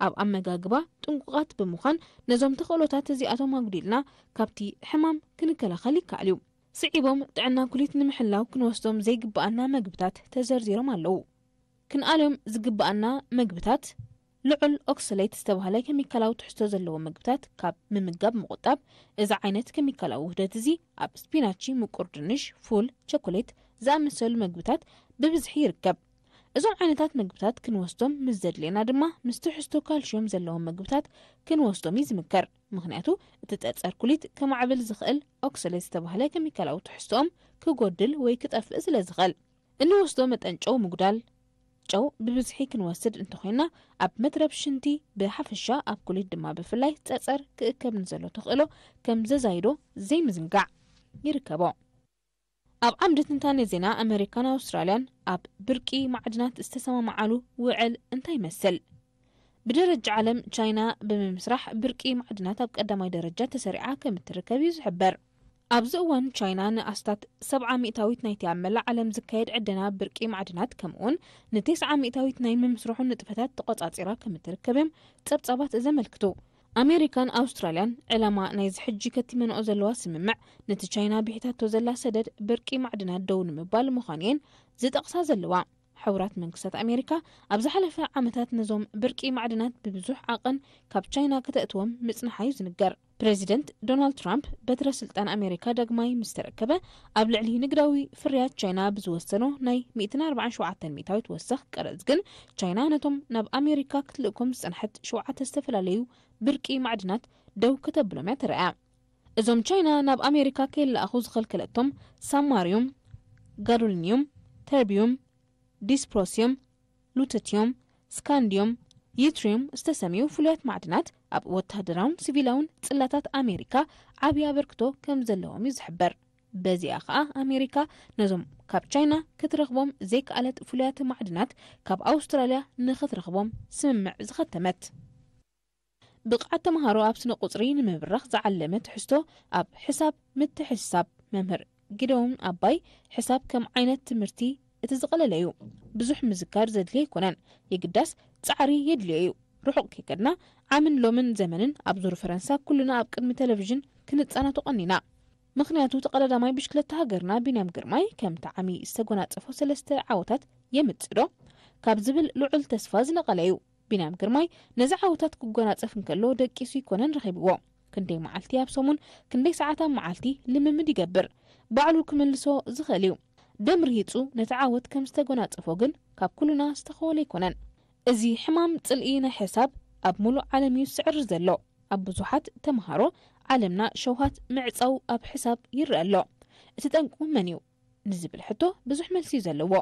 ኣብ ኣመጋግባ ጥንቁቃት ብምዃን ነዞም ተኽእሎታት እዚኣቶም ኣጉዲልና ካብቲ ሕማም ክንከላኸል ይከኣል እዩ ስዒቦም ጥዕና ኩሊት ንምሕላው ክንወስዶም ዘይግባኣና መግብታት ተዘርዚሮም ኣለዉ ክንኣሎም ዝግባኣና መግብታት ልዑል ኦክሰሌት ዝተባህለ ኬሚካላዊ ትሕዝቶ ዘለዎ ምግብታት ካብ ምምጋብ ምቁጣብ እዚ ዓይነት ኬሚካላዊ ውህደት እዚ ኣብ ስፒናቺ፣ ምቁር ድንሽ፣ ፉል፣ ቸኮሌት ዝኣመሰሉ ምግብታት ብብዝሒ ይርከብ። እዞም ዓይነታት ምግብታት ክንወስዶም ምስ ዘድልየና ድማ ምስ ትሕዝቶ ካልሽዮም ዘለዎም ምግብታት ክንወስዶም ይዝምከር። ምክንያቱ እቲ ጠፀር ኩሊት ከማዕብል ዝኽእል ኦክሰሌት ዝተባህለ ኬሚካላዊ ትሕዝቶኦም ክጎድል ወይ ክጠፍእ ስለ ዝኽእል እንወስዶ መጠን ጨው ምጉዳል ጨው ብብዝሒ ክንወስድ እንተኾይና ኣብ መትረብ ሽንቲ ብሓፈሻ ኣብ ኩሊት ድማ ብፍላይ ፀፀር ክእከብ ንዘሎ ተኽእሎ ከም ዘዛይዶ ዘይምዝንጋዕ ይርከቦ። ኣብ ዓምዲ ትንታነ ዜና ኣሜሪካን ኣውስትራልያን ኣብ ብርቂ ማዕድናት ዝተሰማማዓሉ ውዕል እንታይ ይመስል? ብደረጃ ዓለም ቻይና ብምስራሕ ብርቂ ማዕድናት ኣብ ቀዳማይ ደረጃ ተሰሪዓ ከም እትርከብ እዩ ዝሕበር። ኣብዚ እዋን ቻይና ንኣስታት 70 ሚእታዊት ናይቲ ኣብ መላእ ዓለም ዝካየድ ዕደና ብርቂ ማዕድናት ከምኡውን ን90 ሚእታዊት ናይ ምምስርሑን ንጥፈታት ተቆጻጺራ ከም እትርከብም ጸብጻባት ዘመልክቱ። ኣሜሪካን ኣውስትራልያን ዕላማ ናይ ዝሕጂ ከቲመንኦ ዘለዋ ስምምዕ ነቲ ቻይና ብሒታቶ ዘላ ሰደድ ብርቂ ማዕድናት ደው ንምባል ምዃንየን ዝጠቕሳ ዘለዋ። ሕቡራት መንግስታት ኣሜሪካ ኣብ ዝሓለፈ ዓመታት ነዞም ብርቂ ማዕድናት ብብዙሕ ዓቐን ካብ ቻይና ከተእትዎም ምጽናሓዩ ዝንገር። ፕሬዚደንት ዶናልድ ትራምፕ በትረ ስልጣን ኣሜሪካ ዳግማይ ምስ ተረከበ ኣብ ልዕሊ ንግዳዊ ፍርያት ቻይና ብዝወሰኖ ናይ 147 ሚእታዊት ወሰኽ ቀረጽ ግን ቻይና ነቶም ናብ ኣሜሪካ ክትልእኮም ዝጸንሐት 7 ዝተፈላለዩ ብርቂ ማዕድናት ደው ከተብሎም እያ ተረኣያ። እዞም ቻይና ናብ ኣሜሪካ ከይለኣኹ ዝኸልከለቶም ሳማሪዮም፣ ጋዶሊኒዮም፣ ተርቢዮም፣ ዲስፕሮሲዮም፣ ሉተቲዮም፣ ስካንዲዮም፣ ይትሪዮም ዝተሰሚዩ ፍሉያት ማዕድናት ኣብ ወታደራውን ሲቪላውን ጽላታት ኣሜሪካ ዓብይ ኣበርክቶ ከም ዘለዎም እዩ ዝሕበር። በዚኣ ከዓ ኣሜሪካ ነዞም ካብ ቻይና ክትረኽቦም ዘይከኣለት ፍሉያት ማዕድናት ካብ ኣውስትራልያ ንኽትረኽቦም ስምምዕ ዝኸተመት። ብቕዓት ተምሃሮ ኣብ ስነ ቁፅሪ ንምብራኽ ዝዓለመ ትሕዝቶ ኣብ ሕሳብ ምትሕሳብ መምህር ጊደውን ኣባይ ሕሳብ ከም ዓይነት ትምህርቲ እቲ ዝቐለለ እዩ። ብዙሕ ምዝካር ዘድልየ ኣይኮነን፣ የግዳስ ጻዕሪ የድልዮ እዩ። ርሑቕ ከይከድና ዓምን ሎምን ዘመንን ኣብ ዙር ፈረንሳ ኩልና ኣብ ቅድሚ ቴሌቭዥን ክንጻናቶ ቀኒና። ምክንያቱ ተቐዳዳማይ ብሽክለታ ሃገርና ቢንያም ግርማይ ከም ተዓሚ ዝተጎናጸፎ 3 ዓወታት የምጽዶ ካብ ዝብል ልዑል ተስፋ ዝነቐለ እዩ። ቢንያም ግርማይ ነዚ ዓወታት ክጎናጸፍ እንከሎ ደቂሱ ይኮነን ረኺብዎ። ክንደይ መዓልቲ ኣብ ሰሙን ክንደይ ሰዓታት መዓልቲ ልምምድ ይገብር ባዕሉ ክመልሶ ዝኽእል እዩ። ደም ርሂጹ ነቲ ዓወት ከም ዝተጎናጸፎ ግን ካብ ኩልና ዝተኸወለ ይኮነን። እዚ ሕማም ጽልኢ ናይ ሕሳብ ኣብ ሙሉእ ዓለም እዩ ስዕር ዘሎ። ኣብ ብዙሓት ተምሃሮ ዓለምና ሸውሃት ምዕጻው ኣብ ሕሳብ ይርአ ኣሎ። እቲ ጠንቁ መን እዩ ንዝብል ሕቶ ብዙሕ መልሲ እዩ ዘለዎ።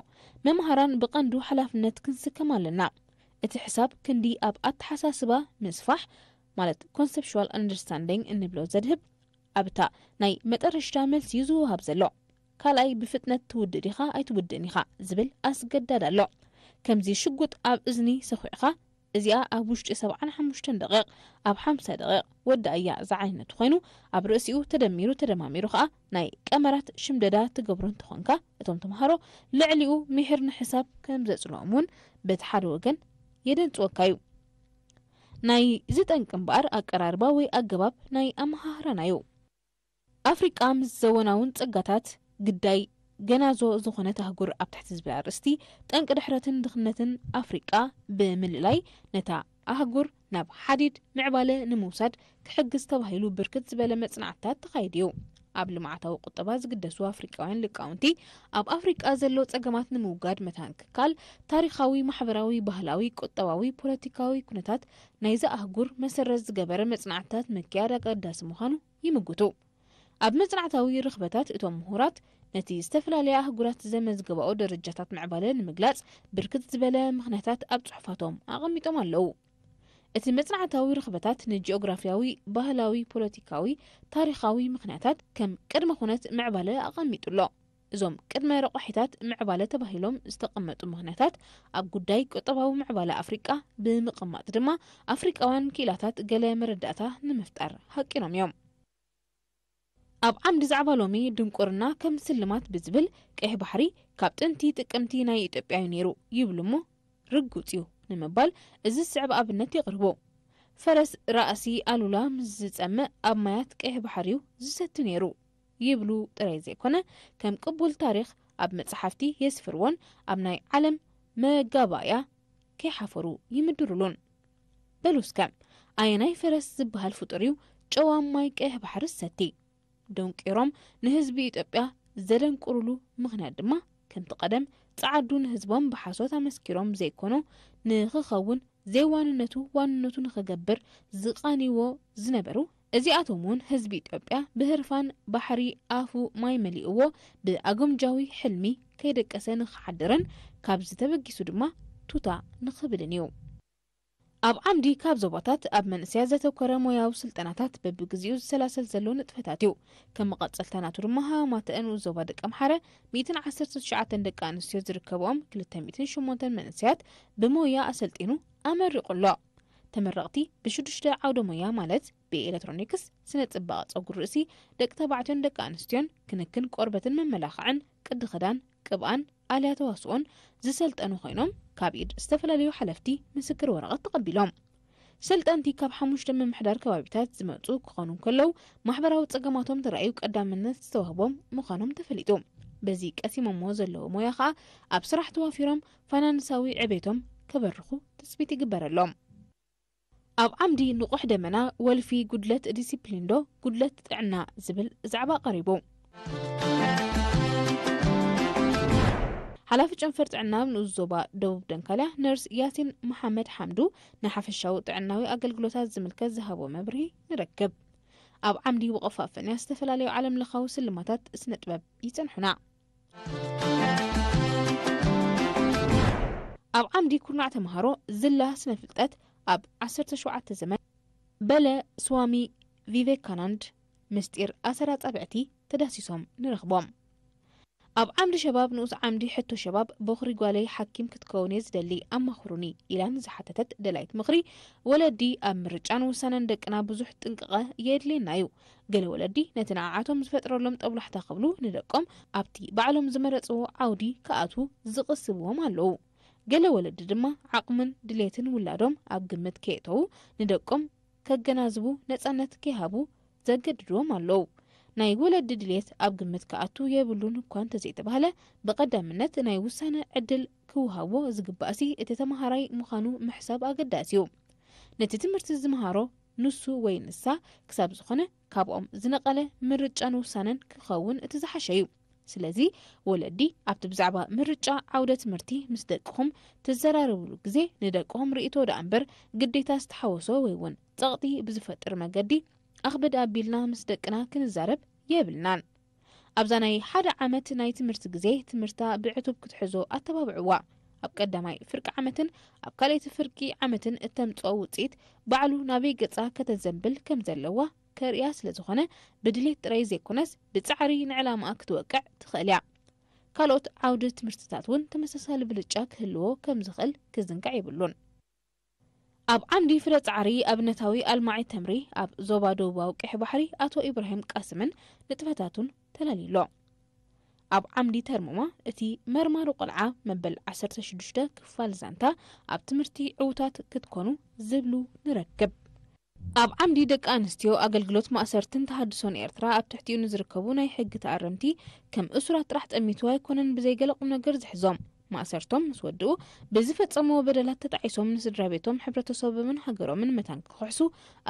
መምሃራን ብቐንዱ ሓላፍነት ክንስከም ኣለና። እቲ ሕሳብ ክንዲ ኣብ ኣተሓሳስባ ምስፋሕ ማለት ኮንሰፕቹዋል አንደርስታንዲንግ እንብሎ ዘድህብ ኣብታ ናይ መጠረሽታ መልሲ ዝውሃብ ዘሎ። ካልኣይ ብፍጥነት ትውድድ ኢኻ ኣይትውድእን ኢኻ ዝብል ኣስገዳድ ኣሎ። ከምዚ ሽጉጥ ኣብ እዝኒ ሰኺዕኻ እዚኣ ኣብ ውሽጢ 75 ደቂቕ ኣብ 50 ደቂቕ ወዳእያ ዝዓይነቱ ኮይኑ ኣብ ርእሲኡ ተደሚሩ ተደማሚሩ ከዓ ናይ ቀመራት ሽምደዳ ትገብሮ እንትኾንካ እቶም ተምሃሮ ልዕሊኡ ምሕር ንሕሳብ ከም ዘጽንዖም እውን በቲ ሓደ ወገን የደንጽወካ እዩ። ናይ ዝጠንቅ እምበኣር ኣቀራርባ ወይ ኣገባብ ናይ ኣመሃህራና እዩ። ኣፍሪቃ ምስ ዘወናውን ጸጋታት ግዳይ ገናዞ ዝኾነት ኣህጉር ኣብ ትሕቲ ዝብል ኣርእስቲ ጠንቂ ድሕረትን ድኽነትን ኣፍሪቃ ብምልላይ ነታ ኣህጉር ናብ ሓዲድ ምዕባለ ንምውሳድ ክሕግዝ ተባሂሉ ብርክት ዝበለ መጽናዕትታት ተኻይድ እዩ። ኣብ ልምዓታዊ ቁጠባ ዝግደሱ ኣፍሪቃውያን ልቃውንቲ ኣብ ኣፍሪቃ ዘሎ ጸገማት ንምውጋድ መታን ክካል ታሪኻዊ፣ ማሕበራዊ፣ ባህላዊ፣ ቁጠባዊ፣ ፖለቲካዊ ኩነታት ናይዚ ኣህጉር መሰረት ዝገበረ መጽናዕትታት ምክያድ ኣገዳሲ ምዃኑ ይምግቱ። ኣብ መጽናዕታዊ ርኽበታት እቶም ምሁራት ነቲ ዝተፈላለየ ኣህጉራት ዘመዝግበኦ ደረጃታት ምዕባለ ንምግላጽ ብርክት ዝበለ ምኽንያታት ኣብ ጽሑፋቶም ኣቐሚጦም ኣለዉ። እቲ መጽናዕታዊ ርኽበታት ንጂኦግራፊያዊ፣ ባህላዊ፣ ፖለቲካዊ፣ ታሪኻዊ ምኽንያታት ከም ቅድመ ኩነት ምዕባለ ኣቐሚጡሎ። እዞም ቅድመ ረቑሒታት ምዕባለ ተባሂሎም ዝተቐመጡ ምኽንያታት ኣብ ጉዳይ ቁጠባዊ ምዕባለ ኣፍሪቃ ብምቕማጥ ድማ ኣፍሪቃውያን ክኢላታት ገለ መረዳእታ ንምፍጣር ሃቂኖም እዮም። ኣብ ዓምዲ ዛዕባ ሎሚ ድንቁርና ከም ስልማት ብዝብል ቀይሕ ባሕሪ ካብ ጥንቲ ጥቅምቲ ናይ ኢትዮጵያ እዩ ነይሩ ይብሉ እሞ ርጉፅ እዩ ንምባል እዚ ስዕብ ኣብነት ይቕርቡ። ፈረስ ራእሲ ኣሉላ ምስ ዝጸምእ ኣብ ማያት ቀይሕ ባሕሪ ዝሰቲ ነይሩ ይብሉ ጥራይ ዘይኮነ ከም ቅቡል ታሪኽ ኣብ መጽሓፍቲ የስፍርዎን ኣብ ናይ ዓለም መጋባእያ ከይሓፈሩ ይምድሩሉን። بلوسكا أيناي فرس زبها الفطريو جوام مايك بحر الستي دونكيروم نهزبي إتبيا زدن قرولو مغنى دما كم تقدم تعدون هزبان بحاسوتا مسكيروم زي كونو نخخون زي واننتو نخجبر زقانيو زنبرو እዚኣቶምን ህዝቢ ኢትዮጵያ ብህርፋን ባሕሪ ኣፉ ማይ መሊእዎ ብኣጎምጃዊ ሕልሚ ከይደቀሰ ንኽሓድርን ካብ ዝተበጊሱ ድማ ቱታ ንኽብልን እዩ ኣብ ዓምዲ ካብ ዞባታት ኣብ መንእስያ ዘተኮረ ሞያዊ ስልጠናታት በብግዚኡ ዝሰላሰል ዘሎ ንጥፈታት እዩ ከም መቐፀልተናቱ ድማ ሃዋማተአን ዞባ ደቂ ኣምሓረ 119 ደቂ ኣንስትዮ ዝርከብኦም 208 መንእስያት ብሞያ ኣሰልጢኑ ኣመሪቑሎ ተመረቕቲ ብሽዱሽተ ዓውደ ሞያ ማለት ብኤሌክትሮኒክስ ስነ ጽባቐ ጸጉር ርእሲ ደቂ ተባዕትዮን ደቂ ኣንስትዮን ክንክን ቆርበትን መመላኽዕን ቅዲ ክዳን ቅብኣን ኣልያ ተዋስኦን ዝሰልጠኑ ኮይኖም ካብ ኢድ ዝተፈላለዩ ሓለፍቲ ምስክር ወረቐት ተቐቢሎም ሰልጠንቲ ካብ 5 ምምሕዳር ከባቢታት ዝመጹ ክኾኑ ከለው ማሕበራዊ ጸገማቶም ተራእዩ ቀዳምነት ዝተዋህቦም ምዃኖም ተፈሊጡ በዚ ቀሲሞሞ ዘለዎ ሞያ ከዓ ኣብ ስራሕ ተዋፊሮም ፋይናንሳዊ ዕቤቶም ከበርኹ ተስቢት ይግበረሎም ኣብ ዓምዲ ንቑሕ ደመና ወልፊ ጉድለት ዲሲፕሊንዶ ጉድለት ጥዕና ዝብል ዛዕባ ቀሪቡ ሓላፊ ጨንፈር ጥዕና ንኡስ ዞባ ደቡብ ደንካልያ ነርስ ያሲን መሐመድ ሓምዱ ንሓፈሻዊ ጥዕናዊ ኣገልግሎታት ዝምልከት ዝሃቦ መብርሂ ንረክብ ኣብ ዓምዲ ወቐፋፈንያ ዝተፈላለዩ ዓለም ለኻዊ ስልማታት ስነ ጥበብ ይጸንሑና ኣብ ዓምዲ ኩርናዕ ተምሃሮ ዝላ ስነ ፍልጠት ኣብ 17 ዘመን በለ ስዋሚ ቪቬካናንድ ምስጢር ኣሰራ ጻብዕቲ ተዳሲሶም ንረኽቦም ኣብ ዓምዲ ሸባብ ንኡስ ዓምዲ ሕቶ ሸባብ በኽሪ ጓለይ ሓኪም ክትከውን ዝደሊ ኣማኽሩኒ ኢላን ዝሓተተት ደላይት ምኽሪ ወለዲ ኣብ ምርጫን ውሳነን ደቅና ብዙሕ ጥንቅቐ የድልየና እዩ ገለ ወለዲ ነቲ ንዓዓቶም ዝፈጥረሎም ጠብላሕታ ክብሉ ንደቆም ኣብቲ ባዕሎም ዝመረፅዎ ዓውዲ ከኣቱ ዝቕስብዎም ኣለዉ ገለ ወለዲ ድማ ዓቕምን ድሌትን ውላዶም ኣብ ግምት ከየተው ንደቆም ከገናዝቡ ነፃነት ከይሃቡ ዘገድድዎም ኣለዉ ናይ ወለዲ ድሌት ኣብ ግምት ከኣቱ የብሉን እኳ እንተዘይተባህለ በቀዳምነት ናይ ውሳነ ዕድል ክውሃቦ ዝግባእሲ እቲ ተመሃራይ ምዃኑ ምሕሳብ ኣገዳሲ እዩ ነቲ ትምህርቲ ዝመሃሮ ንሱ ወይ ንሳ ክሳብ ዝኾነ ካብኦም ዝነቐለ ምርጫን ውሳነን ክኸውን እቲ ዝሓሸ እዩ ስለዚ ወለዲ ኣብቲ ብዛዕባ ምርጫ ዓውደ ትምህርቲ ምስ ደቅኹም ትዘራረብሉ ግዜ ንደቅኹም ርእቶ ዳ እምበር ግዴታ ዝተሓወሶ ወይ እውን ጸቕጢ ብዝፈጥር መገዲ ኣኽበድ ኣቢልና ምስ ደቅና ክንዛረብ የብልናን ኣብዛ ናይ ሓደ ዓመት ናይ ትምህርቲ ግዜ ትምህርታ ብዕቱብ ክትሕዞ ኣተባብዕዋ ኣብ ቀዳማይ ፍርቂ ዓመትን ኣብ ካልኣይቲ ፍርቂ ዓመትን እተምጽኦ ውጽኢት ባዕሉ ናበይ ገጻ ከተዘንብል ከም ዘለዋ ከርያ ስለ ዝኾነ ብድሌት ጥራይ ዘይኮነስ ብጻዕሪ ንዕላማኣ ክትወቅዕ ትኽእል እያ ካልኦት ዓውዲ ትምህርትታት እውን ተመሳሳሊ ብልጫ ክህልዎ ከም ዝኽእል ክዝንጋዕ ይብሉን ኣብ ዓምዲ ፍረ ጻዕሪ ኣብነታዊ ኣልማዒ ተምሪ ኣብ ዞባ ደቡባዊ ቅሕ ባሕሪ ኣቶ ኢብራሂም ቃስምን ንጥፈታቱን ተላሊሎ ኣብ ዓምዲ ተርሞማ እቲ መርማሪ ቆልዓ መበል 16 ክፋል ዛንታ ኣብ ትምህርቲ ዕውታት ክትኮኑ ዝብሉ ንረክብ ኣብ ዓምዲ ደቂ ኣንስትዮ ኣገልግሎት ማእሰርትን ተሃድሶን ኤርትራ ኣብ ትሕቲኡ ንዝርከቡ ናይ ሕጊ ተኣረምቲ ከም እሱራት ጥራሕ ጠሚቱ ኣይኮነን ብዘይገለ ቁም ነገር ዝሕዞም ማእሰርቶም ምስ ወድኡ ብዝፈጸምዎ በደላት ተጣዒሶም ንስድራ ቤቶም ሕብረተሰቦምን ሃገሮምን መታን ክሕሱ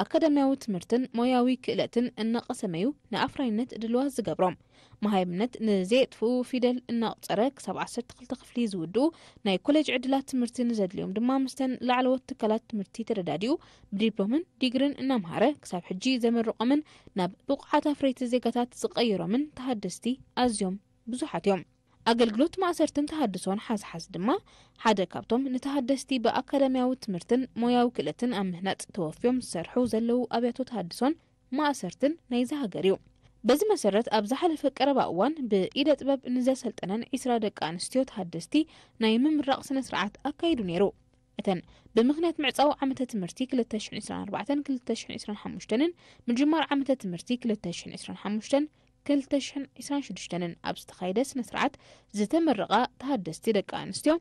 ኣካዳሚያዊ ትምህርትን ሞያዊ ክእለትን እናቐሰመዩ ንኣፍራይነት ድልዋት ዝገብሮም መሃይምነት ንዘይጥፍኡ ፊደል እናቁፀረ ክሳብ 12 ክፍሊ ዝውድኡ ናይ ኮሌጅ ዕድላት ትምህርቲ ንዘድልዮም ድማ ምስተን ላዕለዎት ትካላት ትምህርቲ ተረዳዲኡ ብዲፕሎምን ዲግሪን እናምሃረ ክሳብ ሕጂ ዘመረቆምን ናብ ብቑዓት ኣፍረይቲ ዜጋታት ዝቀይሮምን ተሃደስቲ ኣዝዮም ብዙሓት እዮም ኣገልግሎት ማእሰርትን ተሃድሶን ሓዝሓዝ ድማ ሓደ ካብቶም ንተሃደስቲ ብኣካዳሚያዊ ትምህርትን ሞያዊ ክእለትን ኣብ ምህናፅ ተወፍዮም ዝሰርሑ ዘለው ኣብያቶ ተሃድሶን ማእሰርትን ናይ ዝሃገር እዩ በዚ መሰረት ኣብ ዝሓለፈ ቀረባ እዋን ብኢደ ጥበብ ንዘሰልጠነን 20 ደቂ ኣንስትዮ ተሃደስቲ ናይ ምምራቕ ስነ ስርዓት ኣካይዱ ነይሩ እተን ብምኽንያት ምዕፃው ዓመተ ትምህርቲ 2024-2025 ምጅማር ዓመተ ትምህርቲ 2025-2026 ኣብ ዝተኻየደ ስነ ስርዓት ዝተመረቓ ተሃደስቲ ደቂ ኣንስትዮ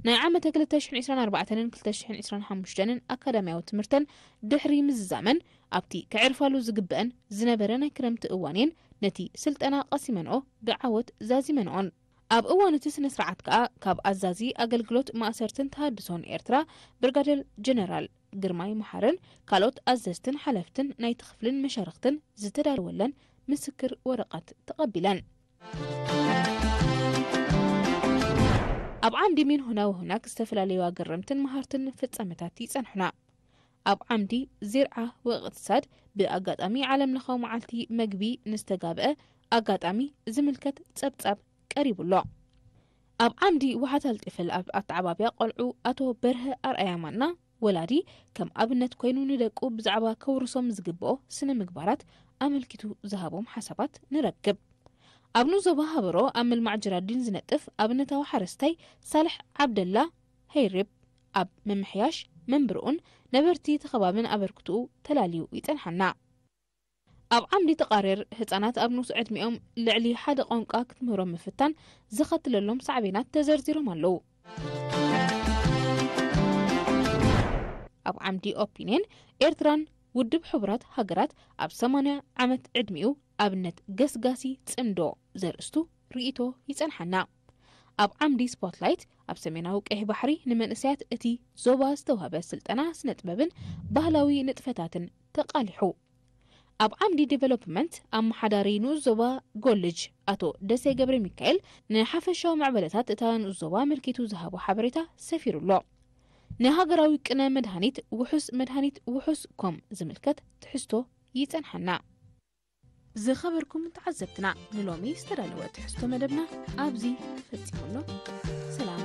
ናይ ዓመተ 2024-2025 ኣካዳሚያዊ ትምህርተን ድሕሪ ምዝዛመን ኣብቲ ክዕርፋሉ ዝግበአን ዝነበረ ናይ ክረምቲ እዋኔን ነቲ ስልጠና ቀሲመንኦ ብዓወት ዛዚመንኦን ኣብ እዋን እቲ ስነ-ስርዓት ከዓ ካብ ኣዛዚ ኣገልግሎት ማእሰርትን ተሃድሶን ኤርትራ ብርጋዴር ጀነራል ግርማይ መሓረን ካልኦት ኣዘዝትን ሓለፍትን ናይ ትኽፍልን መሻርክትን ዝተዳለወለን ምስክር ወረቐት ተቐቢለን ኣብ ዓምዲ ምን ሁናው ሁናክ ዝተፈላለዩ ኣገረምትን መሃርትን ፍጻመታት ይጸንሑና ኣብ ዓምዲ ዚርዓ ወቕትሳድ ብኣጋጣሚ ዓለም ለኻው መዓልቲ መግቢ ንስተጋብአ ኣጋጣሚ ዝምልከት ጸብጻብ ቀሪቡሎ ኣብ ዓምዲ ወሓታል ጥፍል ኣብ ኣተዓባብያ ቆልዑ ኣቶ በርሀ ኣርኣያማና ወላዲ ከም ኣብነት ኮይኑ ንደቁ ብዛዕባ ከውርሶም ዝግብኦ ስነ ምግባራት ኣመልኪቱ ዝሃቦም ሓሳባት ንረክብ ኣብኑ ዞባ ሃበሮ ኣብ ምልማዕ ጅራዲን ዝነጥፍ ኣብነታዊ ሓረስታይ ሳልሕ ዓብደላ ሄይርብ ኣብ መምሕያሽ መንብርኡን ነበርቲ ተኸባብን ኣበርክትኡ ተላልዩ ይጸንሐና ኣብ ዓምዲ ተቃረር ህፃናት ኣብ ንሱ ዕድሚኦም ልዕሊ ሓደ ቋንቋ ክትምህሮም ምፍታን ዝኸትለሎም ሳዕቤናት ተዘርዚሮም ኣለዉ ኣብ ዓምዲ ኦፒንየን ኤርትራን ውድብ ሕቡራት ሃገራት ኣብ 80 ዓመት ዕድሚኡ ኣብነት ገስጋሲ ጽምዶ ዘርእስቱ ርእቶ ይጸንሐና ኣብ ዓምዲ ስፖትላይት ኣብ ሰሜናዊ ቀይሕ ባሕሪ ንመንእሰያት እቲ ዞባ ዝተዋህበ ስልጠና ስነጥበብን ባህላዊ ንጥፈታትን ተቃሊሑ ኣብ ዓምዲ ዴቨሎፕመንት ኣብ መሓዳሪ ንኡስ ዞባ ጎልጅ ኣቶ ደሴ ገብረ ሚካኤል ንሓፈሻዊ ማዕበለታት እታ ንኡስ ዞባ ምልኪቱ ዝሃቦ ሓበሬታ ሰፊሩሎ ንሃገራዊ ቅነ መድሃኒት ውሑስ ኮም ዝምልከት ትሕዝቶ ይጸንሐና ዝኸበርኩም ተዓዘብትና ንሎሚ ዝተዳለወ ትሕዝቶ መደብና ኣብዚ ተፈጺሙሎ ሰላም